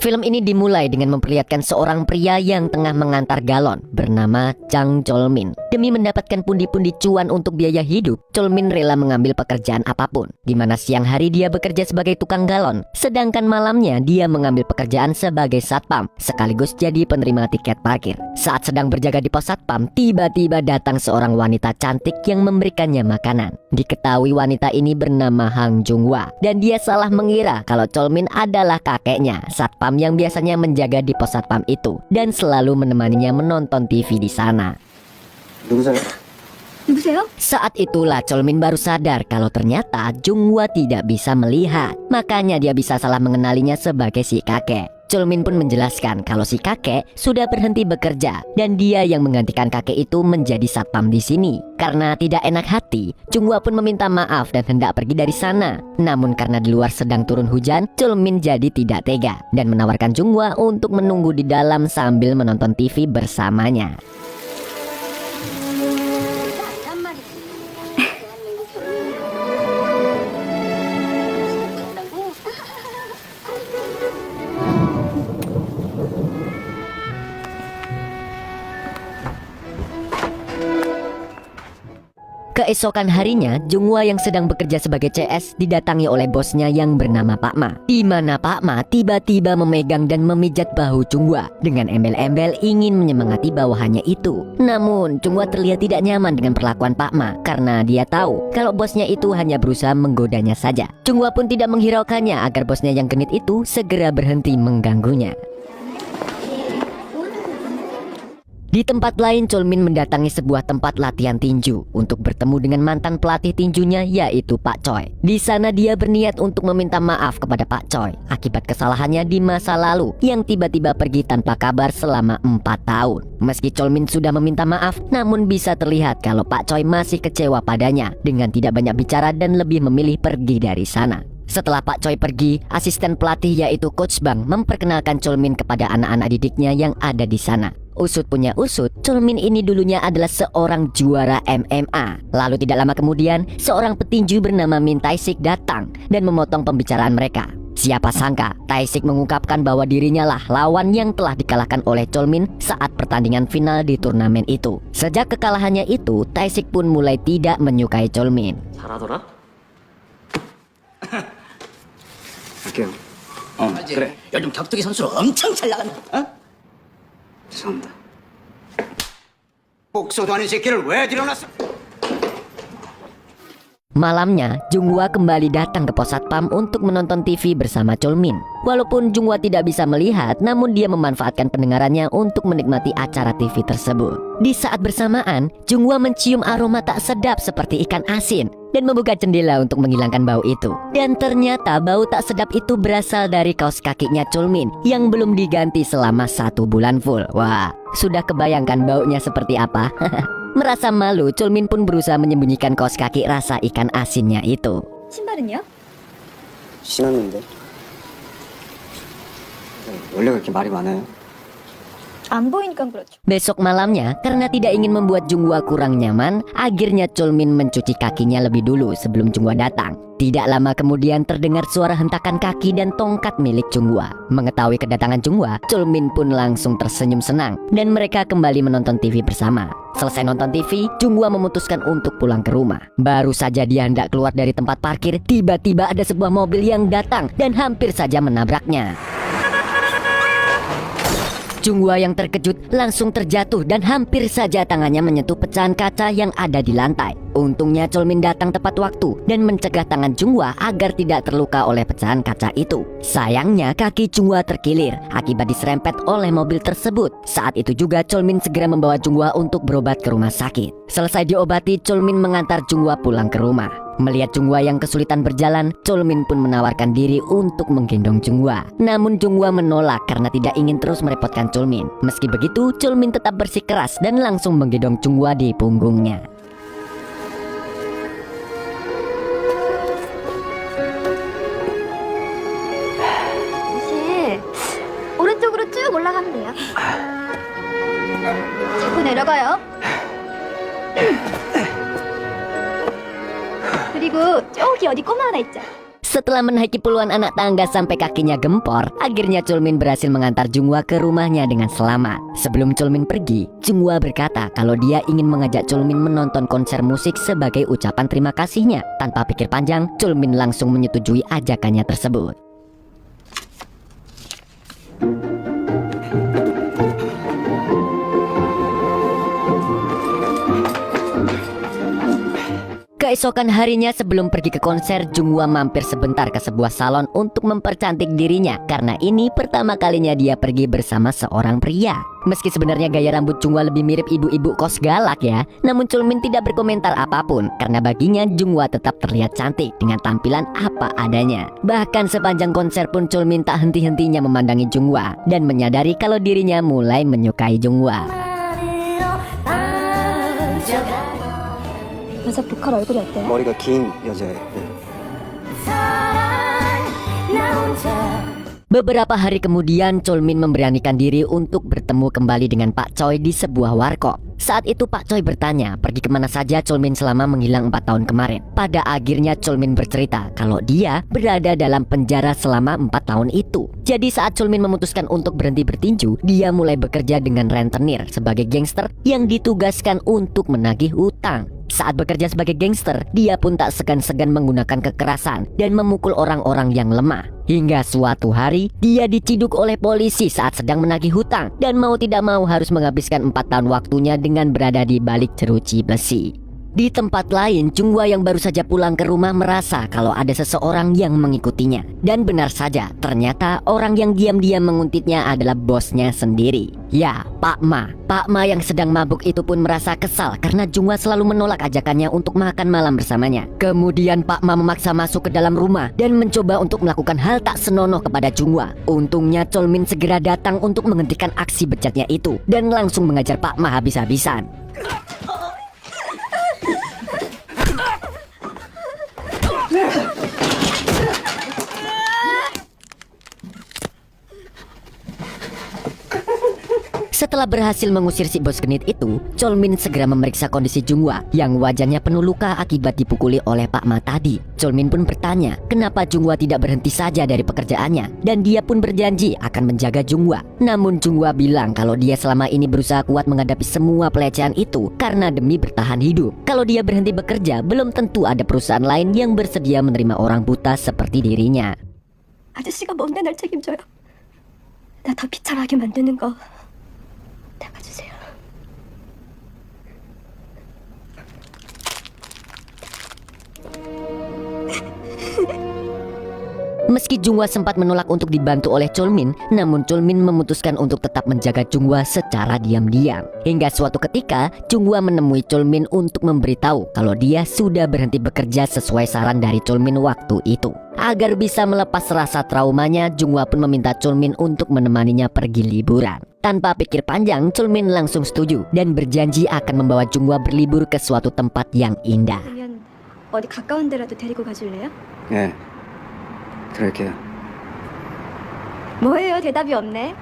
Film ini dimulai dengan memperlihatkan seorang pria yang tengah mengantar galon bernama Jang Jolmin. Demi mendapatkan pundi-pundi cuan untuk biaya hidup, Jolmin rela mengambil pekerjaan apapun, di mana siang hari dia bekerja sebagai tukang galon, sedangkan malamnya dia mengambil pekerjaan sebagai satpam, sekaligus jadi penerima tiket parkir. Saat sedang berjaga di pos satpam, tiba-tiba datang seorang wanita cantik yang memberikannya makanan. Diketahui wanita ini bernama Hang Junghwa, dan dia salah mengira kalau Jolmin adalah kakeknya, satpam yang biasanya menjaga di pos satpam itu dan selalu menemaninya menonton TV di sana. 누구세요? Saat itulah Jolmin baru sadar kalau ternyata Junghwa tidak bisa melihat. Makanya dia bisa salah mengenalinya sebagai si kakek. Jolmin pun menjelaskan kalau si kakek sudah berhenti bekerja dan dia yang menggantikan kakek itu menjadi satpam di sini. Karena tidak enak hati, Junghwa pun meminta maaf dan hendak pergi dari sana. Namun karena di luar sedang turun hujan, Jolmin jadi tidak tega dan menawarkan Junghwa untuk menunggu di dalam sambil menonton TV bersamanya. Keesokan harinya, Junghwa yang sedang bekerja sebagai CS didatangi oleh bosnya yang bernama Pak Ma. Di mana Pak Ma tiba-tiba memegang dan memijat bahu Junghwa dengan embel-embel ingin menyemangati bawahannya itu. Namun, Junghwa terlihat tidak nyaman dengan perlakuan Pak Ma karena dia tahu kalau bosnya itu hanya berusaha menggodanya saja. Junghwa pun tidak menghiraukannya agar bosnya yang genit itu segera berhenti mengganggunya. Di tempat lain, Jolmin mendatangi sebuah tempat latihan tinju untuk bertemu dengan mantan pelatih tinjunya yaitu Pak Choi. Di sana dia berniat untuk meminta maaf kepada Pak Choi akibat kesalahannya di masa lalu yang tiba-tiba pergi tanpa kabar selama 4 tahun. Meski Jolmin sudah meminta maaf, namun bisa terlihat kalau Pak Choi masih kecewa padanya dengan tidak banyak bicara dan lebih memilih pergi dari sana. Setelah Pak Choi pergi, asisten pelatih yaitu Coach Bang memperkenalkan Jolmin kepada anak-anak didiknya yang ada di sana. Usut punya usut, Jolmin ini dulunya adalah seorang juara MMA. Lalu tidak lama kemudian, seorang petinju bernama Min Tae-sik datang dan memotong pembicaraan mereka. Siapa sangka, Tae-sik mengungkapkan bahwa dirinya lah lawan yang telah dikalahkan oleh Jolmin saat pertandingan final di turnamen itu. Sejak kekalahannya itu, Tae-sik pun mulai tidak menyukai Jolmin. 잘하더라? 할게요. 그래. 요즘 격투기 선수로 엄청 잘 나간다. 어? 죄송합니다. 복서도 아닌 새끼를 왜 들여놨어? Malamnya, Junghwa kembali datang ke pos satpam untuk menonton TV bersama Jolmin. Walaupun Junghwa tidak bisa melihat, namun dia memanfaatkan pendengarannya untuk menikmati acara TV tersebut. Di saat bersamaan, Junghwa mencium aroma tak sedap seperti ikan asin dan membuka jendela untuk menghilangkan bau itu. Dan ternyata bau tak sedap itu berasal dari kaos kakinya Jolmin yang belum diganti selama 1 bulan full. Wah, sudah kebayangkan baunya seperti apa? Merasa malu, Jolmin pun berusaha menyembunyikan kaos kaki rasa ikan asinnya itu. 신발은요? 신었는데. 원래 그렇게 말이 많아요? 안 보이니까 그렇죠. Besok malamnya, karena tidak ingin membuat Junghwa kurang nyaman, akhirnya Jolmin mencuci kakinya lebih dulu sebelum Junghwa datang. Tidak lama kemudian terdengar suara hentakan kaki dan tongkat milik Junghwa. Mengetahui kedatangan Junghwa, Jolmin pun langsung tersenyum senang dan mereka kembali menonton TV bersama. Selesai nonton TV, Junghwa memutuskan untuk pulang ke rumah. Baru saja dia hendak keluar dari tempat parkir, tiba-tiba ada sebuah mobil yang datang dan hampir saja menabraknya. Junghwa yang terkejut langsung terjatuh dan hampir saja tangannya menyentuh pecahan kaca yang ada di lantai. Untungnya Jolmin datang tepat waktu dan mencegah tangan Junghwa agar tidak terluka oleh pecahan kaca itu. Sayangnya kaki Junghwa terkilir akibat diserempet oleh mobil tersebut. Saat itu juga Jolmin segera membawa Junghwa untuk berobat ke rumah sakit. Selesai diobati, Jolmin mengantar Junghwa pulang ke rumah. Melihat Junghwa yang kesulitan berjalan, Jolmin pun menawarkan diri untuk menggendong Junghwa. Namun Junghwa menolak karena tidak ingin terus merepotkan Jolmin. Meski begitu, Jolmin tetap bersikeras dan langsung menggendong Junghwa di punggungnya. 사실 오른쪽으로 쭉 올라가면 돼요. 자꾸 내려가요. 그리고 저기 어디 꼬마 하나 있죠? Setelah menaiki puluhan anak tangga sampai kakinya gempor, akhirnya Chulmin berhasil mengantar Junghwa ke rumahnya dengan selamat. Sebelum Chulmin pergi, Junghwa berkata kalau dia ingin mengajak Chulmin menonton konser musik sebagai ucapan terima kasihnya. Tanpa pikir panjang, Chulmin langsung menyetujui ajakannya tersebut. Keesokan harinya sebelum pergi ke konser, Junghwa mampir sebentar ke sebuah salon untuk mempercantik dirinya karena ini pertama kalinya dia pergi bersama seorang pria. Meski sebenarnya gaya rambut Junghwa lebih mirip ibu-ibu kos galak ya, namun Chulmin tidak berkomentar apapun karena baginya Junghwa tetap terlihat cantik dengan tampilan apa adanya. Bahkan sepanjang konser pun Chulmin tak henti-hentinya memandangi Junghwa dan menyadari kalau dirinya mulai menyukai Junghwa. 여자 보컬 얼굴이 어때요? 머리가 긴 여자예요. 네. Beberapa hari kemudian, Chulmin memberanikan diri untuk bertemu kembali dengan Pak Choi di sebuah warkop. Saat itu Pak Choi bertanya pergi kemana saja Chulmin selama menghilang 4 tahun kemarin. Pada akhirnya Chulmin bercerita kalau dia berada dalam penjara selama 4 tahun itu. Jadi saat Chulmin memutuskan untuk berhenti bertinju, dia mulai bekerja dengan rentenir sebagai gangster yang ditugaskan untuk menagih utang. Saat bekerja sebagai gangster, dia pun tak segan-segan menggunakan kekerasan dan memukul orang-orang yang lemah. Hingga suatu hari, dia diciduk oleh polisi saat sedang menagih hutang dan mau tidak mau harus menghabiskan 4 tahun waktunya dengan berada di balik jeruji besi. Di tempat lain, Junghwa yang baru saja pulang ke rumah merasa kalau ada seseorang yang mengikutinya. Dan benar saja, ternyata orang yang diam-diam menguntitnya adalah bosnya sendiri. Ya, Pak Ma. Pak Ma yang sedang mabuk itu pun merasa kesal karena Junghwa selalu menolak ajakannya untuk makan malam bersamanya. Kemudian Pak Ma memaksa masuk ke dalam rumah dan mencoba untuk melakukan hal tak senonoh kepada Junghwa. Untungnya Chulmin segera datang untuk menghentikan aksi bejatnya itu dan langsung mengajar Pak Ma habis-habisan. Setelah berhasil mengusir si bos genit itu, Chulmin segera memeriksa kondisi Junghwa yang wajahnya penuh luka akibat dipukuli oleh Pak Ma tadi. Chulmin pun bertanya kenapa Junghwa tidak berhenti saja dari pekerjaannya dan dia pun berjanji akan menjaga Junghwa. Namun Junghwa bilang kalau dia selama ini berusaha kuat menghadapi semua pelecehan itu karena demi bertahan hidup. Kalau dia berhenti bekerja, belum tentu ada perusahaan lain yang bersedia menerima orang buta seperti dirinya. 아저씨가 뭔데 날 책임져요? 나 더 비참하게 만드는 거 닦아주세요. Meski Junghwa sempat menolak untuk dibantu oleh Chulmin, namun Chulmin memutuskan untuk tetap menjaga Junghwa secara diam-diam. Hingga suatu ketika, Junghwa menemui Chulmin untuk memberitahu kalau dia sudah berhenti bekerja sesuai saran dari Chulmin waktu itu. Agar bisa melepas rasa traumanya, Junghwa pun meminta Chulmin untuk menemaninya pergi liburan. Tanpa pikir panjang, Chulmin langsung setuju dan berjanji akan membawa Junghwa berlibur ke suatu tempat yang indah. 그러면 어디 가까운 데라도 데리고 가줄래요? 네. 그럴게요. 뭐예요? 대답이 없네.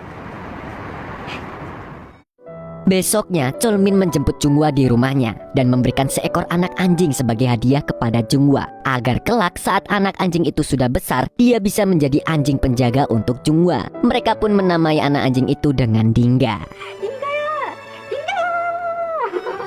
Besoknya, Chulmin menjemput Junghwa di rumahnya dan memberikan seekor anak anjing sebagai hadiah kepada Junghwa. Agar kelak saat anak anjing itu sudah besar, dia bisa menjadi anjing penjaga untuk Junghwa. Mereka pun menamai anak anjing itu dengan Dingga.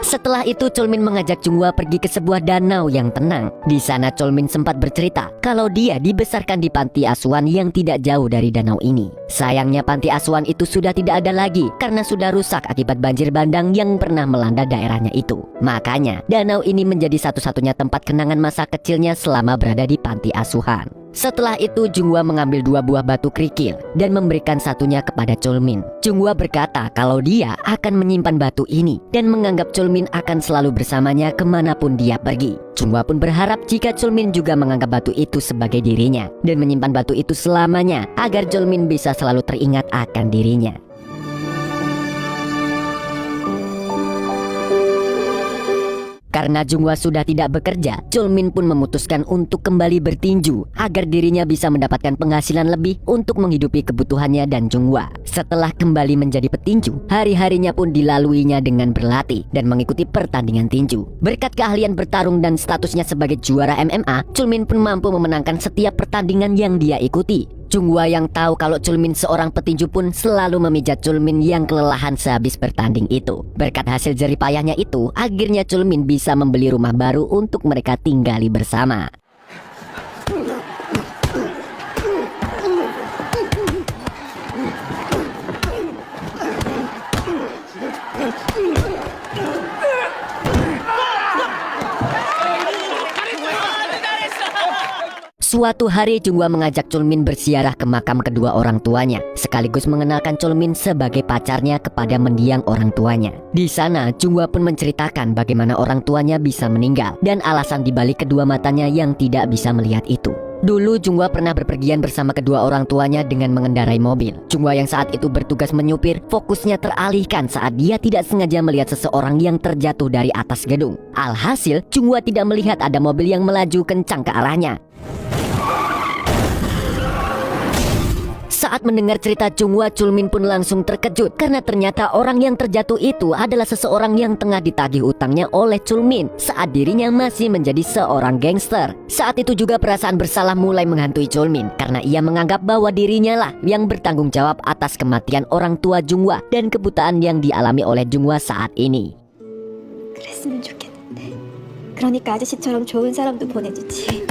Setelah itu Chulmin mengajak Junghwa pergi ke sebuah danau yang tenang. Di sana Chulmin sempat bercerita kalau dia dibesarkan di panti asuhan yang tidak jauh dari danau ini. Sayangnya panti asuhan itu sudah tidak ada lagi karena sudah rusak akibat banjir bandang yang pernah melanda daerahnya itu. Makanya danau ini menjadi satu-satunya tempat kenangan masa kecilnya selama berada di panti asuhan. Setelah itu Junghwa mengambil 2 buah batu kerikil dan memberikan satunya kepada Chulmin. Junghwa berkata kalau dia akan menyimpan batu ini dan menganggap Chulmin akan selalu bersamanya kemanapun dia pergi. Junghwa pun berharap jika Chulmin juga menganggap batu itu sebagai dirinya dan menyimpan batu itu selamanya agar Chulmin bisa selalu teringat akan dirinya. Karena Junghwa sudah tidak bekerja, Chulmin pun memutuskan untuk kembali bertinju agar dirinya bisa mendapatkan penghasilan lebih untuk menghidupi kebutuhannya dan Junghwa. Setelah kembali menjadi petinju, hari-harinya pun dilaluinya dengan berlatih dan mengikuti pertandingan tinju. Berkat keahlian bertarung dan statusnya sebagai juara MMA, Chulmin pun mampu memenangkan setiap pertandingan yang dia ikuti. Junghwa yang tahu kalau Chulmin seorang petinju pun selalu memijat Chulmin yang kelelahan sehabis bertanding itu. Berkat hasil jerih payahnya itu, akhirnya Chulmin bisa membeli rumah baru untuk mereka tinggali bersama. Suatu hari Junghwa mengajak Chulmin berziarah ke makam kedua orang tuanya, sekaligus mengenalkan Chulmin sebagai pacarnya kepada mendiang orang tuanya. Di sana Junghwa pun menceritakan bagaimana orang tuanya bisa meninggal dan alasan dibalik kedua matanya yang tidak bisa melihat itu. Dulu Junghwa pernah berpergian bersama kedua orang tuanya dengan mengendarai mobil. Junghwa yang saat itu bertugas menyupir, fokusnya teralihkan saat dia tidak sengaja melihat seseorang yang terjatuh dari atas gedung. Alhasil Junghwa tidak melihat ada mobil yang melaju kencang ke arahnya. Saat mendengar cerita Junghwa, Chulmin pun langsung terkejut karena ternyata orang yang terjatuh itu adalah seseorang yang tengah ditagih utangnya oleh Chulmin saat dirinya masih menjadi seorang gangster. Saat itu juga perasaan bersalah mulai menghantui Chulmin karena ia menganggap bahwa dirinya lah yang bertanggung jawab atas kematian orang tua Junghwa dan kebutaan yang dialami oleh Junghwa saat ini. 그랬으면 좋겠는데. 그러니까 아저씨처럼 좋은 사람도 보내주지.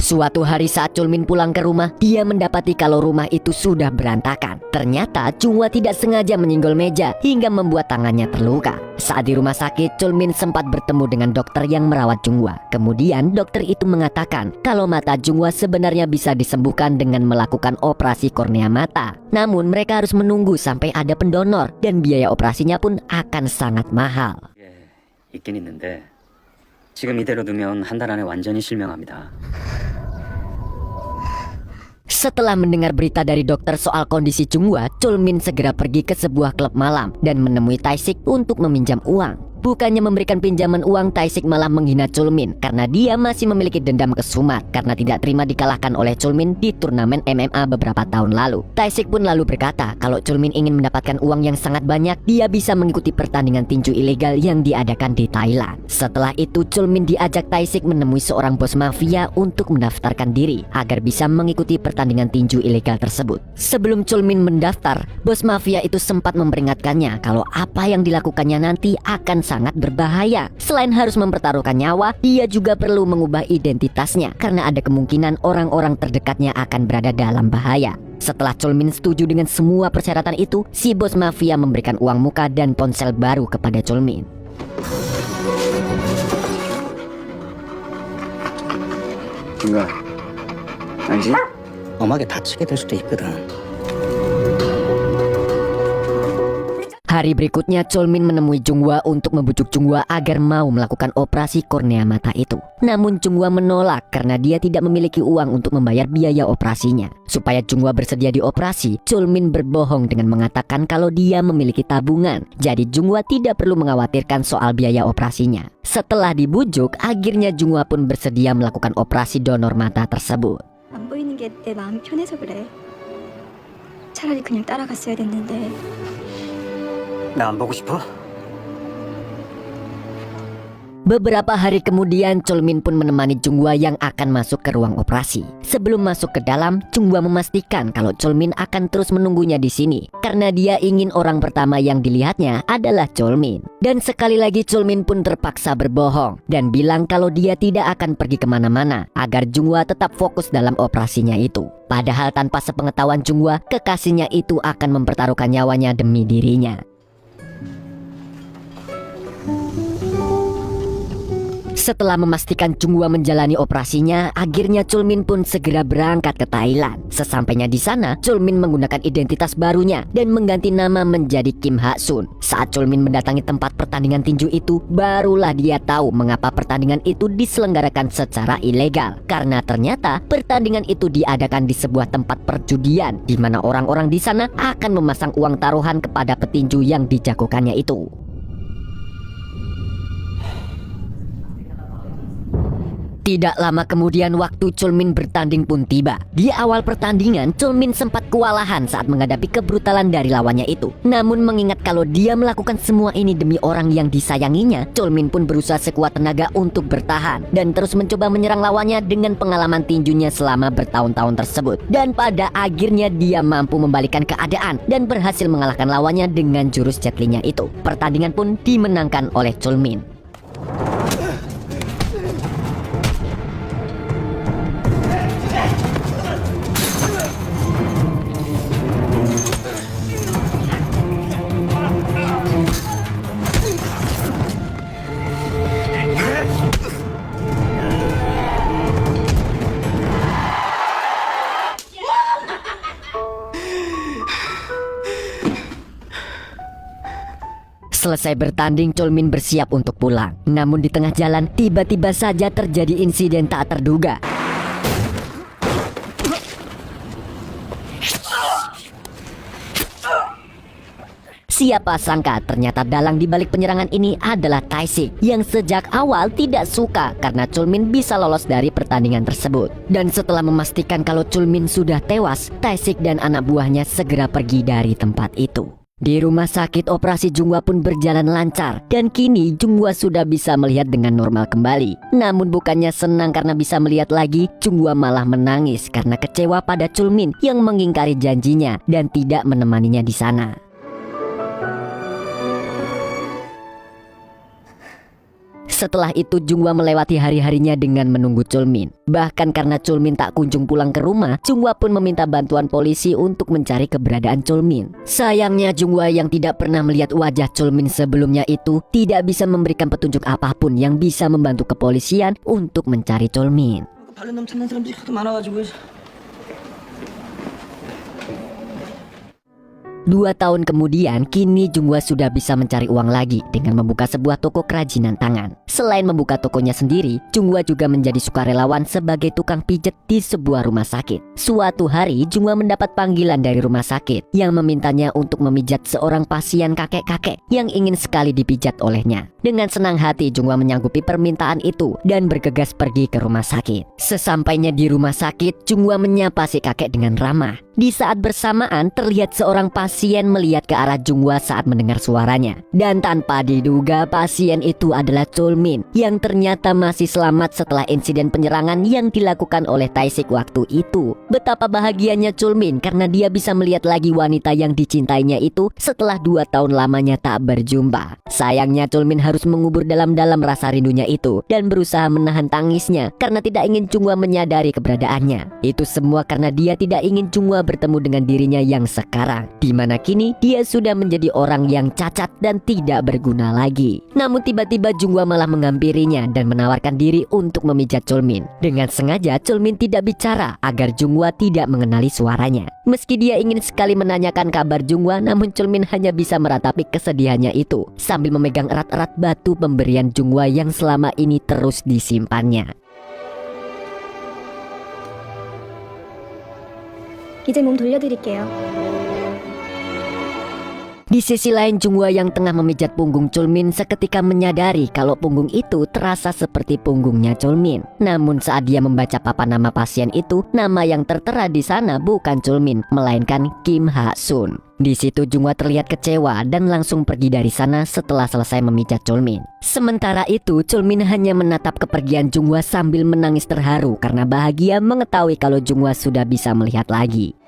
Suatu hari saat Chulmin pulang ke rumah, dia mendapati kalau rumah itu sudah berantakan. Ternyata Junghwa tidak sengaja menyinggol meja hingga membuat tangannya terluka. Saat di rumah sakit, Chulmin sempat bertemu dengan dokter yang merawat Junghwa. Kemudian dokter itu mengatakan kalau mata Junghwa sebenarnya bisa disembuhkan dengan melakukan operasi kornea mata. Namun mereka harus menunggu sampai ada pendonor dan biaya operasinya pun akan sangat mahal. 있긴 있는데 지금 이대로 두면 한 달 안에 완전히 실명합니다. Setelah mendengar berita dari dokter soal kondisi Junghwa, Chulmin segera pergi ke sebuah klub malam dan menemui Tae-sik untuk meminjam uang. Bukannya memberikan pinjaman uang, Tae-sik malah menghina Chulmin karena dia masih memiliki dendam ke Sumat karena tidak terima dikalahkan oleh Chulmin di turnamen MMA beberapa tahun lalu. Tae-sik pun lalu berkata kalau Chulmin ingin mendapatkan uang yang sangat banyak, dia bisa mengikuti pertandingan tinju ilegal yang diadakan di Thailand. Setelah itu Chulmin diajak Tae-sik menemui seorang bos mafia untuk mendaftarkan diri agar bisa mengikuti pertandingan tinju ilegal tersebut. Sebelum Chulmin mendaftar, bos mafia itu sempat memperingatkannya kalau apa yang dilakukannya nanti akan sangat berbahaya. Selain harus mempertaruhkan nyawa, dia juga perlu mengubah identitasnya karena ada kemungkinan orang-orang terdekatnya akan berada dalam bahaya. Setelah Chulmin setuju dengan semua persyaratan itu, si bos mafia memberikan uang muka dan ponsel baru kepada Chulmin. jun가 아니지? 엄하게 다치게 될 수도 있거든. Hari berikutnya Chulmin menemui Junghwa untuk membujuk Junghwa agar mau melakukan operasi kornea mata itu. Namun Junghwa menolak karena dia tidak memiliki uang untuk membayar biaya operasinya. Supaya Junghwa bersedia dioperasi, Chulmin berbohong dengan mengatakan kalau dia memiliki tabungan. Jadi Junghwa tidak perlu mengkhawatirkan soal biaya operasinya. Setelah dibujuk, akhirnya Junghwa pun bersedia melakukan operasi donor mata tersebut. 안 보이는 게 내 마음이 편해서 그래. 차라리 그냥 따라갔어야 됐는데. 나 안 보고 싶어? Beberapa hari kemudian Chulmin pun menemani Junghwa yang akan masuk ke ruang operasi. Sebelum masuk ke dalam, Junghwa memastikan kalau Chulmin akan terus menunggunya di sini karena dia ingin orang pertama yang dilihatnya adalah Chulmin. Dan sekali lagi Chulmin pun terpaksa berbohong dan bilang kalau dia tidak akan pergi kemana-mana agar Junghwa tetap fokus dalam operasinya itu. Padahal tanpa sepengetahuan Junghwa, kekasihnya itu akan mempertaruhkan nyawanya demi dirinya. Setelah memastikan Junghwa menjalani operasinya, akhirnya Chulmin pun segera berangkat ke Thailand. Sesampainya di sana, Chulmin menggunakan identitas barunya dan mengganti nama menjadi Kim Ha-sun. Saat Chulmin mendatangi tempat pertandingan tinju itu, barulah dia tahu mengapa pertandingan itu diselenggarakan secara ilegal. Karena ternyata pertandingan itu diadakan di sebuah tempat perjudian, di mana orang-orang di sana akan memasang uang taruhan kepada petinju yang dijagokannya itu. Tidak lama kemudian waktu Chulmin bertanding pun tiba. Di awal pertandingan, Chulmin sempat kewalahan saat menghadapi kebrutalan dari lawannya itu. Namun mengingat kalau dia melakukan semua ini demi orang yang disayanginya, Chulmin pun berusaha sekuat tenaga untuk bertahan dan terus mencoba menyerang lawannya dengan pengalaman tinjunya selama bertahun-tahun tersebut. Dan pada akhirnya dia mampu membalikkan keadaan dan berhasil mengalahkan lawannya dengan jurus Jet Li-nya itu. Pertandingan pun dimenangkan oleh Chulmin. Selesai bertanding, Chulmin bersiap untuk pulang. Namun di tengah jalan, tiba-tiba saja terjadi insiden tak terduga. Siapa sangka ternyata dalang di balik penyerangan ini adalah Tae-sik yang sejak awal tidak suka karena Chulmin bisa lolos dari pertandingan tersebut. Dan setelah memastikan kalau Chulmin sudah tewas, Tae-sik dan anak buahnya segera pergi dari tempat itu. Di rumah sakit, operasi Junghwa pun berjalan lancar dan kini Junghwa sudah bisa melihat dengan normal kembali. Namun bukannya senang karena bisa melihat lagi, Junghwa malah menangis karena kecewa pada Chulmin yang mengingkari janjinya dan tidak menemaninya di sana. Setelah itu Junghwa melewati hari-harinya dengan menunggu Chulmin. Bahkan karena Chulmin tak kunjung pulang ke rumah, Junghwa pun meminta bantuan polisi untuk mencari keberadaan Chulmin. Sayangnya Junghwa yang tidak pernah melihat wajah Chulmin sebelumnya itu tidak bisa memberikan petunjuk apapun yang bisa membantu kepolisian untuk mencari Chulmin. 발로 넘쳐난 사람들이 하도 많아가지고 2 tahun kemudian, kini Junghwa sudah bisa mencari uang lagi dengan membuka sebuah toko kerajinan tangan. Selain membuka tokonya sendiri, Junghwa juga menjadi sukarelawan sebagai tukang pijet di sebuah rumah sakit. Suatu hari, Junghwa mendapat panggilan dari rumah sakit yang memintanya untuk memijat seorang pasien kakek-kakek yang ingin sekali dipijat olehnya. Dengan senang hati, Junghwa menyanggupi permintaan itu dan bergegas pergi ke rumah sakit. Sesampainya di rumah sakit, Junghwa menyapa si kakek dengan ramah. Di saat bersamaan, terlihat seorang pasien melihat ke arah Junghwa saat mendengar suaranya. Dan tanpa diduga, pasien itu adalah Chulmin yang ternyata masih selamat setelah insiden penyerangan yang dilakukan oleh Tae-sik waktu itu. Betapa bahagianya Chulmin karena dia bisa melihat lagi wanita yang dicintainya itu setelah 2 tahun lamanya tak berjumpa. Sayangnya Chulmin harus mengubur dalam-dalam rasa rindunya itu dan berusaha menahan tangisnya karena tidak ingin Junghwa menyadari keberadaannya. Itu semua karena dia tidak ingin Junghwa bertemu dengan dirinya yang sekarang, di mana kini dia sudah menjadi orang yang cacat dan tidak berguna lagi. Namun tiba-tiba Junghwa malah menghampirinya dan menawarkan diri untuk memijat Chulmin. Dengan sengaja Chulmin tidak bicara agar Junghwa tidak mengenali suaranya. Meski dia ingin sekali menanyakan kabar Junghwa, namun Chulmin hanya bisa meratapi kesedihannya itu sambil memegang erat-erat batu pemberian Junghwa yang selama ini terus disimpannya. 이제 몸 돌려드릴게요. Di sisi lain, Junghwa yang tengah memijat punggung Chulmin seketika menyadari kalau punggung itu terasa seperti punggungnya Chulmin. Namun saat dia membaca papan nama pasien itu, nama yang tertera di sana bukan Chulmin, melainkan Kim Ha-sun. Di situ Junghwa terlihat kecewa dan langsung pergi dari sana setelah selesai memijat Chulmin. Sementara itu, Chulmin hanya menatap kepergian Junghwa sambil menangis terharu karena bahagia mengetahui kalau Junghwa sudah bisa melihat lagi.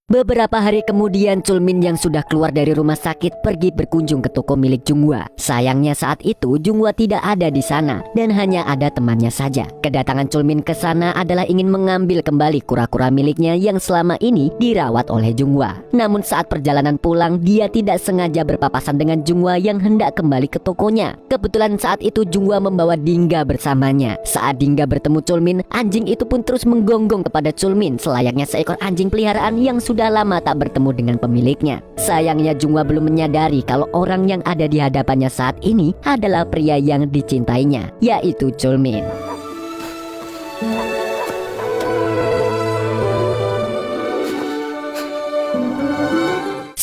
Beberapa hari kemudian Chulmin yang sudah keluar dari rumah sakit pergi berkunjung ke toko milik Junghwa. Sayangnya saat itu Junghwa tidak ada di sana dan hanya ada temannya saja. Kedatangan Chulmin ke sana adalah ingin mengambil kembali kura-kura miliknya yang selama ini dirawat oleh Junghwa. Namun saat perjalanan pulang dia tidak sengaja berpapasan dengan Junghwa yang hendak kembali ke tokonya. Kebetulan saat itu Junghwa membawa Dingga bersamanya. Saat Dingga bertemu Chulmin, anjing itu pun terus menggonggong kepada Chulmin selayaknya seekor anjing peliharaan yang sudah lama tak bertemu dengan pemiliknya. Sayangnya Junghwa belum menyadari kalau orang yang ada di hadapannya saat ini adalah pria yang dicintainya, yaitu Chulmin.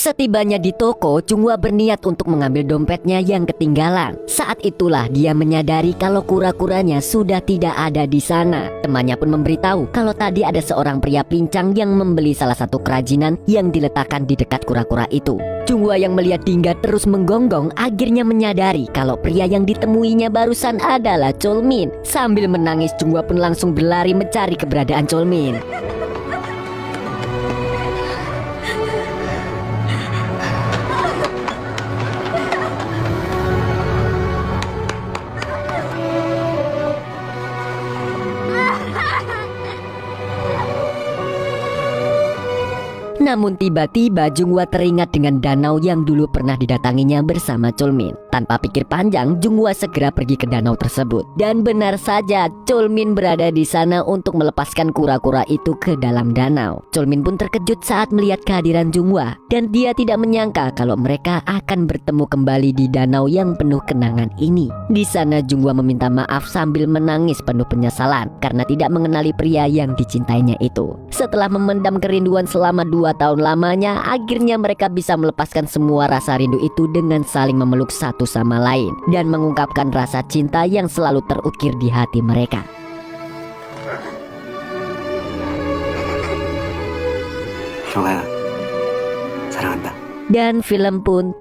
Setibanya di toko, Junghwa berniat untuk mengambil dompetnya yang ketinggalan. Saat itulah dia menyadari kalau kura-kuranya sudah tidak ada di sana. Temannya pun memberitahu kalau tadi ada seorang pria pincang yang membeli salah satu kerajinan yang diletakkan di dekat kura-kura itu. Junghwa yang melihat Dingga terus menggonggong akhirnya menyadari kalau pria yang ditemuinya barusan adalah Chulmin. Sambil menangis, Junghwa pun langsung berlari mencari keberadaan Chulmin. Namun tiba-tiba Junghwa teringat dengan danau yang dulu pernah didatanginya bersama Chulmin. Tanpa pikir panjang, Junghwa segera pergi ke danau tersebut. Dan benar saja, Chulmin berada di sana untuk melepaskan kura-kura itu ke dalam danau. Chulmin pun terkejut saat melihat kehadiran Junghwa. Dan dia tidak menyangka kalau mereka akan bertemu kembali di danau yang penuh kenangan ini. Di sana Junghwa meminta maaf sambil menangis penuh penyesalan karena tidak mengenali pria yang dicintainya itu. Setelah memendam kerinduan selama 2 tahun lamanya, akhirnya mereka bisa melepaskan semua rasa rindu itu dengan saling memeluk satu sama lain dan mengungkapkan rasa cinta yang selalu terukir di hati mereka. 경아야, 사랑한다. Dan film pun